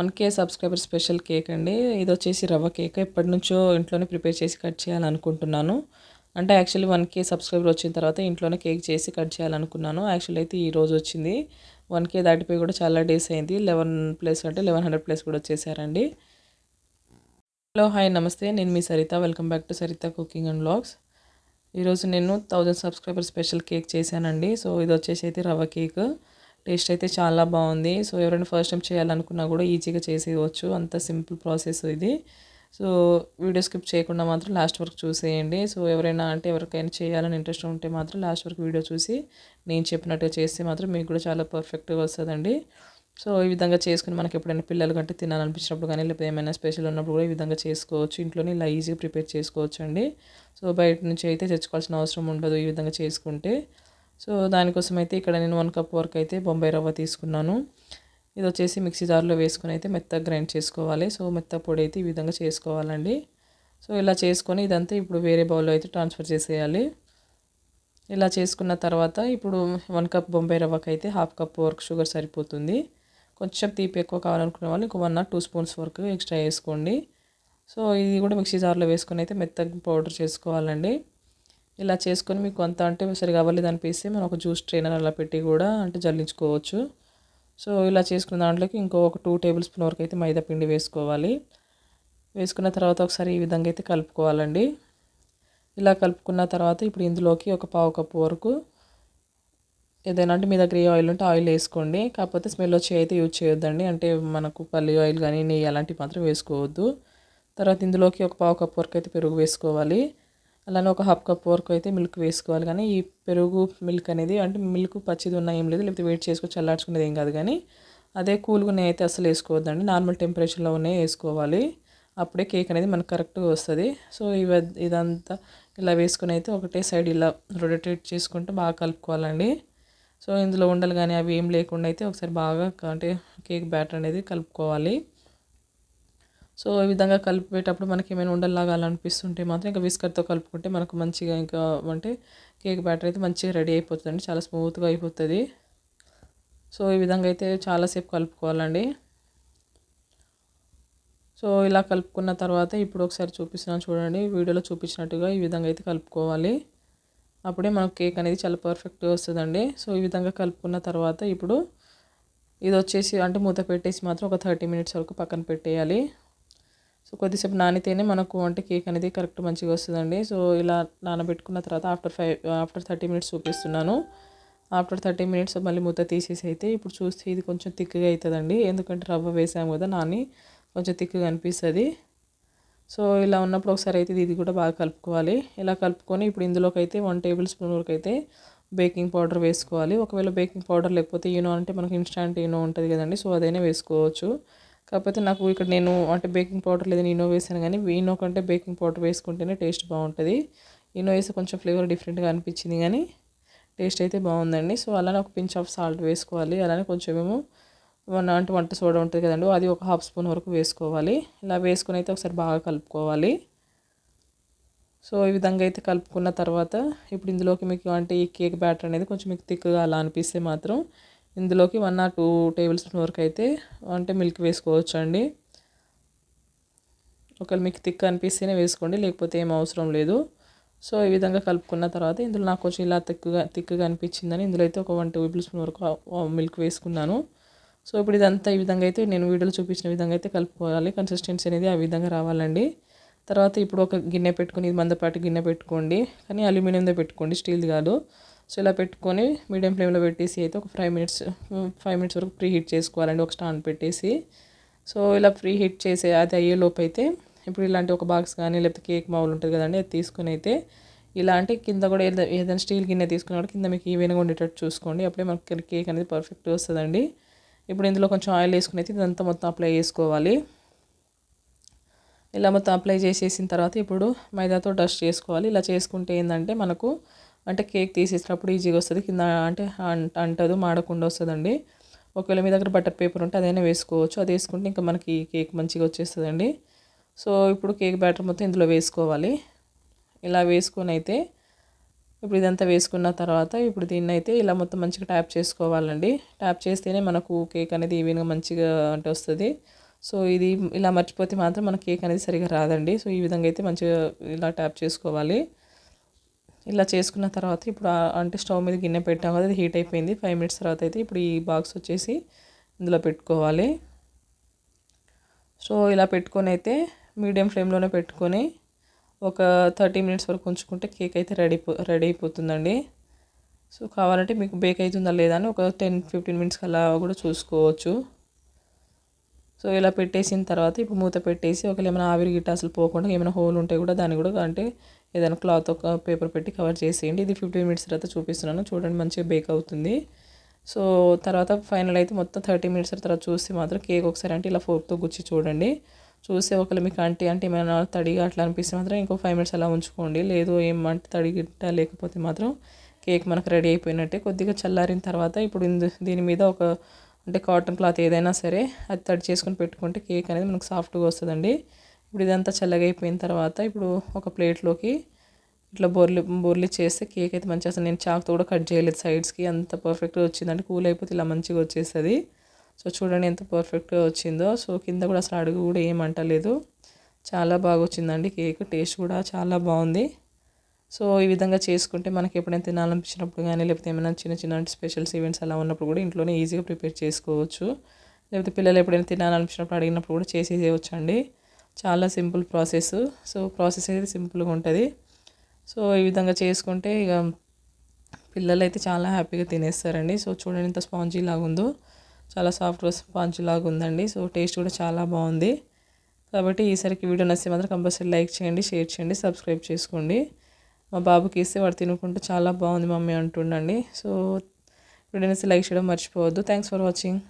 1K subscriber special cake అండి. ఇదొచ్చేసి రవ్వ cake. ఎప్పటినుంచో ఇంట్లోనే ప్రిపేర్ చేసి కట్ చేయాలనుకుంటున్నాను. అంటే యాక్చువల్లీ 1K సబ్స్క్రైబర్ వచ్చిన తర్వాత ఇంట్లోనే కేక్ చేసి కట్ చేయాలనుకున్నాను. యాక్చువల్లీ అయితే ఈరోజు వచ్చింది. 1K దాటిపోయి కూడా చాలా డేస్ అయింది. 11+ అంటే 1100+ కూడా వచ్చేసారండి. హలో హాయ్ నమస్తే, నేను మీ Saritha. Welcome back to Saritha cooking and vlogs. ఈరోజు నేను 1000 సబ్స్క్రైబర్ స్పెషల్ కేక్ చేశానండి. సో ఇది వచ్చేసి అయితే రవ్వ కేక్. టేస్ట్ అయితే చాలా బాగుంది. సో ఎవరైనా ఫస్ట్ టైం చేయాలనుకున్నా కూడా ఈజీగా చేసేయవచ్చు, అంత సింపుల్ ప్రాసెస్ ఇది. సో వీడియో స్కిప్ చేయకుండా మాత్రం లాస్ట్ వరకు చూసేయండి. సో ఎవరికైనా చేయాలని ఇంట్రెస్ట్ ఉంటే మాత్రం లాస్ట్ వరకు వీడియో చూసి నేను చెప్పినట్టుగా చేస్తే మాత్రం మీకు కూడా చాలా పర్ఫెక్ట్గా వస్తుందండి. సో ఈ విధంగా చేసుకుని మనకి ఎప్పుడైనా పిల్లలు కంటే తినాలనిపించినప్పుడు కానీ, లేకపోతే ఏమైనా స్పెషల్ ఉన్నప్పుడు కూడా ఈ విధంగా చేసుకోవచ్చు. ఇంట్లోనే ఇలా ఈజీగా ప్రిపేర్ చేసుకోవచ్చు అండి. సో బయట నుంచి అయితే తెచ్చుకోవాల్సిన అవసరం ఉండదు ఈ విధంగా చేసుకుంటే. సో దానికోసం అయితే ఇక్కడ నేను 1 కప్ వరకు అయితే బొంబాయి రవ్వ తీసుకున్నాను. ఇది వచ్చేసి మిక్సీ జార్లో వేసుకొని అయితే మెత్తగా గ్రైండ్ చేసుకోవాలి. సో మెత్తగా పొడి అయితే ఈ విధంగా చేసుకోవాలండి. సో ఇలా చేసుకొని ఇదంతా ఇప్పుడు వేరే బౌల్లో అయితే ట్రాన్స్ఫర్ చేసేయాలి. ఇలా చేసుకున్న తర్వాత ఇప్పుడు 1 కప్ బొంబాయి రవ్వకి అయితే 1/2 కప్ వరకు షుగర్ సరిపోతుంది. కొంచెం తీపి ఎక్కువ కావాలనుకునే వాళ్ళు ఇంకో 1 or 2 స్పూన్స్ వరకు ఎక్స్ట్రా వేసుకోండి. సో ఇది కూడా మిక్సీ జార్లో వేసుకొని అయితే మెత్తగా పౌడర్ చేసుకోవాలండి. ఇలా చేసుకొని మీకు అంత అంటే సరిగా అవ్వలేదు అనిపిస్తే మనం ఒక జ్యూస్ ట్రైనర్ అలా పెట్టి కూడా అంటే జల్లించుకోవచ్చు. సో ఇలా చేసుకున్న దాంట్లోకి ఒక 2 టేబుల్ స్పూన్ వరకు అయితే మైదా పిండి వేసుకోవాలి. వేసుకున్న తర్వాత ఒకసారి ఈ విధంగా అయితే కలుపుకోవాలండి. ఇలా కలుపుకున్న తర్వాత ఇప్పుడు ఇందులోకి ఒక 1/2 కప్పు వరకు ఏదైనా అంటే మీ దగ్గర ఏ ఆయిల్ ఉంటే ఆయిల్ వేసుకోండి. కాకపోతే స్మెల్ వచ్చి అయితే యూజ్ చేయొద్దండి. అంటే మనకు పల్లి ఆయిల్ కానీ నెయ్యి అలాంటివి మాత్రం వేసుకోవద్దు. తర్వాత ఇందులోకి ఒక 1/2 కప్పు వరకు అయితే పెరుగు వేసుకోవాలి. అలానే ఒక 1/2 కప్ వరకు అయితే మిల్క్ వేసుకోవాలి. కానీ ఈ పెరుగు మిల్క్ అనేది అంటే మిల్క్ పచ్చిది ఉన్నా ఏం లేదు, లేకపోతే వెయిట్ చేసుకొని చల్లార్చుకునేది ఏం కాదు. కానీ అదే కూల్గా ఉన్నాయి అయితే అసలు వేసుకోవద్దండి. నార్మల్ టెంపరేచర్లో ఉన్నాయి వేసుకోవాలి. అప్పుడే కేక్ అనేది మనకు కరెక్ట్గా వస్తుంది. సో ఇదంతా ఇలా వేసుకొని అయితే ఒకటే సైడ్ ఇలా రొటేట్ చేసుకుంటూ బాగా కలుపుకోవాలండి. సో ఇందులో ఉండలు కానీ అవి ఏం లేకుండా అయితే ఒకసారి బాగా అంటే కేక్ బ్యాటర్ అనేది కలుపుకోవాలి. సో ఈ విధంగా కలిపేటప్పుడు మనకి ఏమైనా ఉండల్లాగా అనిపిస్తుంటే మాత్రం ఇంకా విస్కర్తో కలుపుకుంటే మనకు మంచిగా ఇంకా అంటే కేక్ బ్యాటర్ అయితే మంచిగా రెడీ అయిపోతుందండి. చాలా స్మూత్గా అయిపోతుంది. సో ఈ విధంగా అయితే చాలాసేపు కలుపుకోవాలండి. సో ఇలా కలుపుకున్న తర్వాత ఇప్పుడు ఒకసారి చూపిస్తున్నాను చూడండి. వీడియోలో చూపించినట్టుగా ఈ విధంగా అయితే కలుపుకోవాలి. అప్పుడే మనకు కేక్ అనేది చాలా పర్ఫెక్ట్గా వస్తుందండి. సో ఈ విధంగా కలుపుకున్న తర్వాత ఇప్పుడు ఇది వచ్చేసి అంటే మూత పెట్టేసి మాత్రం ఒక 30 minutes వరకు పక్కన పెట్టేయాలి. సో కొద్దిసేపు నానితేనే మనకు అంటే కేక్ అనేది కరెక్ట్ మంచిగా వస్తుందండి. సో ఇలా నానబెట్టుకున్న తర్వాత ఆఫ్టర్ 30 minutes చూపిస్తున్నాను. ఆఫ్టర్ 30 minutes మళ్ళీ మూత తీసేసి అయితే ఇప్పుడు చూస్తే ఇది కొంచెం థిక్గా అవుతుందండి. ఎందుకంటే రవ్వ వేసాము కదా, నాని కొంచెం థిక్గా అనిపిస్తుంది. సో ఇలా ఉన్నప్పుడు ఒకసారి అయితే ఇది కూడా బాగా కలుపుకోవాలి. ఇలా కలుపుకొని ఇప్పుడు ఇందులోకి అయితే 1 టేబుల్ స్పూన్ వరకు అయితే బేకింగ్ పౌడర్ వేసుకోవాలి. ఒకవేళ బేకింగ్ పౌడర్ లేకపోతే ఈనో అంటే మనకి ఇన్స్టాంట్ ఈనో ఉంటుంది కదండి, సో అదైనా వేసుకోవచ్చు. కాకపోతే నాకు ఇక్కడ నేను అంటే బేకింగ్ పౌడర్ లేదని ఈనో వేసాను, కానీ ఈనో కంటే బేకింగ్ పౌడర్ వేసుకుంటేనే టేస్ట్ బాగుంటుంది. ఈనో వేస్తే కొంచెం ఫ్లేవర్ డిఫరెంట్గా అనిపించింది, కానీ టేస్ట్ అయితే బాగుందండి. సో అలానే ఒక పించ్ ఆఫ్ సాల్ట్ వేసుకోవాలి. అలానే కొంచెం అంటే వంట సోడా ఉంటుంది కదండి, అది ఒక 1/2 స్పూన్ వరకు వేసుకోవాలి. ఇలా వేసుకొని అయితే ఒకసారి బాగా కలుపుకోవాలి. సో ఈ విధంగా అయితే కలుపుకున్న తర్వాత ఇప్పుడు ఇందులోకి మీకు అంటే ఈ కేక్ బ్యాటర్ అనేది కొంచెం మీకు థిక్గా అలా అనిపిస్తే మాత్రం ఇందులోకి 1 or 2 టేబుల్ స్పూన్ వరకు అయితే అంటే మిల్క్ వేసుకోవచ్చు అండి. ఒకవేళ మీకు థిక్ అనిపిస్తేనే వేసుకోండి, లేకపోతే ఏం అవసరం లేదు. సో ఈ విధంగా కలుపుకున్న తర్వాత ఇందులో నాకు కొంచెం ఇలా థిక్గా అనిపించిందని ఇందులో అయితే ఒక 1 టేబుల్ స్పూన్ వరకు మిల్క్ వేసుకున్నాను. సో ఇప్పుడు ఇదంతా ఈ విధంగా అయితే నేను వీడియోలో చూపించిన విధంగా అయితే కలుపుకోవాలి. కన్సిస్టెన్సీ అనేది ఆ విధంగా రావాలండి. తర్వాత ఇప్పుడు ఒక గిన్నె పెట్టుకొని, ఇది మందపాటి గిన్నె పెట్టుకోండి, కానీ అల్యూమినియంతో పెట్టుకోండి, స్టీల్ది కాదు. సో ఇలా పెట్టుకొని మీడియం ఫ్లేమ్లో పెట్టేసి అయితే ఒక 5 minutes వరకు ప్రీ హీట్ చేసుకోవాలండి ఒక స్టాండ్ పెట్టేసి. సో ఇలా ప్రీ హీట్ చేసే అది అయ్యేలోపు అయితే ఇప్పుడు ఇలాంటి ఒక బాక్స్ కానీ లేకపోతే కేక్ మౌల్ ఉంటుంది కదండి, అది తీసుకొని అయితే ఇలాంటి కింద కూడా ఏదైనా స్టీల్ గిన్నె తీసుకున్నప్పుడు కింద మీకు ఈవెన్గా ఉండేటట్టు చూసుకోండి. అప్పుడే మనకి కేక్ అనేది పర్ఫెక్ట్గా వస్తుందండి. ఇప్పుడు ఇందులో కొంచెం ఆయిల్ వేసుకుని అయితే ఇదంతా మొత్తం అప్లై చేసుకోవాలి. ఇలా మొత్తం అప్లై చేసేసిన తర్వాత ఇప్పుడు మైదాతో డస్ట్ చేసుకోవాలి. ఇలా చేసుకుంటే ఏంటంటే మనకు అంటే కేక్ తీసేసినప్పుడు ఈజీగా వస్తుంది, కింద అంటే అంటదు, మాడకుండా వస్తుందండి. ఒకవేళ మీ దగ్గర బటర్ పేపర్ ఉంటే అదైనా వేసుకోవచ్చు. అది వేసుకుంటే ఇంకా మనకి కేక్ మంచిగా వచ్చేస్తుందండి. సో ఇప్పుడు కేక్ బ్యాటర్ మొత్తం ఇందులో వేసుకోవాలి. ఇలా వేసుకొని అయితే ఇప్పుడు ఇదంతా వేసుకున్న తర్వాత ఇప్పుడు దీన్నైతే ఇలా మొత్తం మంచిగా ట్యాప్ చేసుకోవాలండి. ట్యాప్ చేస్తేనే మనకు కేక్ అనేది ఈవెన్గా మంచిగా అంటే వస్తుంది. సో ఇది ఇలా మర్చిపోతే మాత్రం మన కేక్ అనేది సరిగా రాదండి. సో ఈ విధంగా అయితే మంచిగా ఇలా ట్యాప్ చేసుకోవాలి. ఇలా చేసుకున్న తర్వాత ఇప్పుడు అంటే స్టవ్ మీద గిన్నె పెట్టాం కదా, అది హీట్ అయిపోయింది. 5 మినిట్స్ తర్వాత అయితే ఇప్పుడు ఈ బాక్స్ వచ్చేసి ఇందులో పెట్టుకోవాలి. సో ఇలా పెట్టుకొని అయితే మీడియం ఫ్లేమ్లోనే పెట్టుకొని ఒక 30 మినిట్స్ వరకు ఉంచుకుంటే కేక్ అయితే రెడీ అయిపోతుందండి. సో కావాలంటే మీకు బేక్ అవుతుందా లేదా అని ఒక 10-15 మినిట్స్కి అలా కూడా చూసుకోవచ్చు. సో ఇలా పెట్టేసిన తర్వాత ఇప్పుడు మూత పెట్టేసి ఒకవేళ ఏమైనా ఆవిరి గిట్ట అసలు పోకుండా ఏమైనా హోల్ ఉంటే కూడా దాన్ని కూడా అంటే ఏదైనా క్లాత్ ఒక పేపర్ పెట్టి కవర్ చేసేయండి. ఇది 15 మినిట్స్ తర్వాత చూపిస్తున్నాను, చూడండి మంచిగా బేక్ అవుతుంది. సో తర్వాత ఫైనల్ అయితే మొత్తం 30 మినిట్స్ తర్వాత చూస్తే మాత్రం కేక్ ఒకసారి అంటే ఇలా ఫోర్క్తో గుచ్చి చూడండి. చూస్తే ఒకవేళ మీకు అంటే ఏమైనా తడిగా అట్లా అనిపిస్తే మాత్రం ఇంకో 5 మినిట్స్ అలా ఉంచుకోండి. లేదు ఏమంటే తడి గిట్ట లేకపోతే మాత్రం కేక్ మనకు రెడీ అయిపోయినట్టే. కొద్దిగా చల్లారిన తర్వాత ఇప్పుడు దీని మీద ఒక అంటే కాటన్ క్లాత్ ఏదైనా సరే అది తడి చేసుకొని పెట్టుకుంటే కేక్ అనేది మనకు సాఫ్ట్గా వస్తుందండి. ఇప్పుడు ఇదంతా చల్లగా అయిపోయిన తర్వాత ఇప్పుడు ఒక ప్లేట్లోకి ఇట్లా బొర్లి చేస్తే కేక్ అయితే మంచిగా అసలు నేను చాక్తో కూడా కట్ చేయలేదు సైడ్స్కి, అంత పర్ఫెక్ట్గా వచ్చిందంటే కూల్ అయిపోతే ఇలా మంచిగా వచ్చేస్తుంది. సో చూడండి ఎంత పర్ఫెక్ట్గా వచ్చిందో. సో కింద కూడా అసలు అడుగు కూడా ఏమంటలేదు, చాలా బాగా వచ్చిందండి కేక్. టేస్ట్ కూడా చాలా బాగుంది. సో ఈ విధంగా చేసుకుంటే మనకి ఎప్పుడైనా తినాలనిపించినప్పుడు కానీ లేకపోతే ఏమైనా చిన్న చిన్న స్పెషల్స్ ఈవెంట్స్ అలా ఉన్నప్పుడు కూడా ఇంట్లోనే ఈజీగా ప్రిపేర్ చేసుకోవచ్చు. లేకపోతే పిల్లలు ఎప్పుడైనా తినాలనిపించినప్పుడు అడిగినప్పుడు కూడా చేసేసేయచ్చు అండి. చాలా సింపుల్ ప్రాసెస్. సో ప్రాసెస్ అయితే సింపుల్గా ఉంటుంది. సో ఈ విధంగా చేసుకుంటే ఇక పిల్లలు అయితే చాలా హ్యాపీగా తినేస్తారండి. సో చూడండి ఎంత స్పాంజీ లాగా ఉందో, చాలా సాఫ్ట్గా స్పాంజీ లాగా ఉందండి. సో టేస్ట్ కూడా చాలా బాగుంది. కాబట్టి ఈసారికి వీడియో నచ్చితే మాత్రం కంపల్సరీ లైక్ చేయండి, షేర్ చేయండి, సబ్స్క్రైబ్ చేసుకోండి. మా బాబుకి ఇస్తే వాడు తినుకుంటూ చాలా బాగుంది మమ్మీ అంటుండండి. సో వీడియో నచ్చితే లైక్ చేయడం మర్చిపోవద్దు. Thanks for watching.